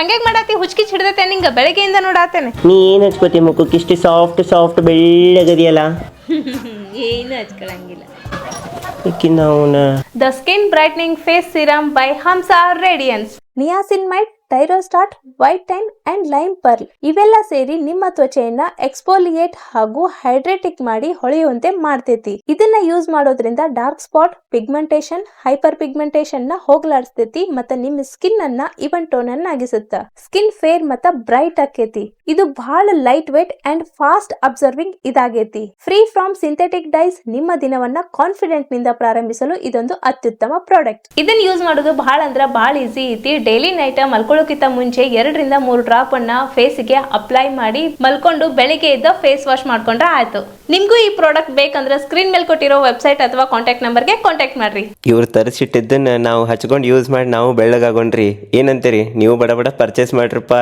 ಹಂಗೆ ಮಾಡಾತಿ ಹುಚ್ಕಿ ಹಿಡ್ದೈತೆ ನಿಂಗೆ ಬೆಳಗ್ಗೆಯಿಂದ ನೋಡಾತೇನೆ. ನೀ ಏನು ಹಚ್ಕೋತಿ ಮುಖಕ್ಕೆ ಇಷ್ಟು ಸಾಫ್ಟ್ ಸಾಫ್ಟ್ ಬೆಳ್ಳಗದಿಯಲ್ಲ. ಏನು ಹಚ್ಕೊಳಂಗಿಲ್ಲ. ಅವನ the skin brightening face serum by Hamsa radiance. Niacinamide, tyrostat, ವೈಟ್ ಟೈನ್ ಅಂಡ್ ಲೈಮ್ ಪರ್ಲ್ ಇವೆಲ್ಲ ಸೇರಿ ನಿಮ್ಮ ತ್ವಚೆಯನ್ನ ಎಕ್ಸ್ಫೋಲಿಯೇಟ್ ಹಾಗೂ ಹೈಡ್ರೇಟಿಕ್ ಮಾಡಿ ಹೊಳೆಯುವಂತೆ ಮಾಡ್ತೈತಿ. ಇದನ್ನ ಯೂಸ್ ಮಾಡೋದ್ರಿಂದ dark spot, pigmentation, hyper pigmentation ನ ಹೋಗ್ಲಾಡಿಸ್ತೈತಿ ಮತ್ತ ನಿಮ್ಮ ಸ್ಕಿನ್ ಅನ್ನ ಇವನ್ ಟೋನ್ ಆಗಿಸುತ್ತ. ಸ್ಕಿನ್ ಫೇರ್ ಮತ್ತ ಬ್ರೈಟ್ ಆಕೇತಿ. ಇದು ಬಹಳ light weight and fast absorbing ಇದಾಗೈತಿ. Free from synthetic dyes. ನಿಮ್ಮ ದಿನವನ್ನ ಕಾನ್ಫಿಡೆಂಟ್ ನಿಂದ ಪ್ರಾರಂಭಿಸಲು ಇದೊಂದು ಅತ್ಯುತ್ತಮ ಪ್ರಾಡಕ್ಟ್. ಇದನ್ನ ಯೂಸ್ ಮಾಡೋದು ಬಹಳ ಅಂದ್ರ ಬಹಳ ಈಸಿ ಐತಿ. ಡೈಲಿ ನೈಟ್ ಮಲ್ಕೊಳ್ಳೋಕ್ಕಿಂತ ಮುಂಚೆ 2 ರಿಂದ 3 ಡ್ರಾಪ್ ಅನ್ನ ಫೇಸ್ಗೆ ಅಪ್ಲೈ ಮಾಡಿ ಮಲ್ಕೊಂಡು ಬೆಳಿಗ್ಗೆ ಎದ್ದ ಫೇಸ್ ವಾಶ್ ಮಾಡ್ಕೊಂಡ್ರೆ ಆಯ್ತು. ನಿಮ್ಗೂ ಈ ಪ್ರಾಡಕ್ಟ್ ಬೇಕಂದ್ರೆ ಸ್ಕ್ರೀನ್ ಮೇಲೆ ಕೊಟ್ಟಿರೋ ವೆಬ್ಸೈಟ್ ಅಥವಾ ಕಾಂಟ್ಯಾಕ್ಟ್ ನಂಬರ್ಗೆ ಕಾಂಟ್ಯಾಕ್ಟ್ ಮಾಡ್ರಿ. ಇವ್ರು ತರಿಸಿಟ್ಟಿದ್ದನ್ನ ನಾವು ಹಚ್ಕೊಂಡು ಯೂಸ್ ಮಾಡಿ ನಾವು ಬೆಳ್ಳಗಾಗೋಣ್ರಿ. ಏನಂತೀರಿ? ನೀವು ಬಡ ಬಡ ಪರ್ಚೇಸ್ ಮಾಡ್ರಪ್ಪ.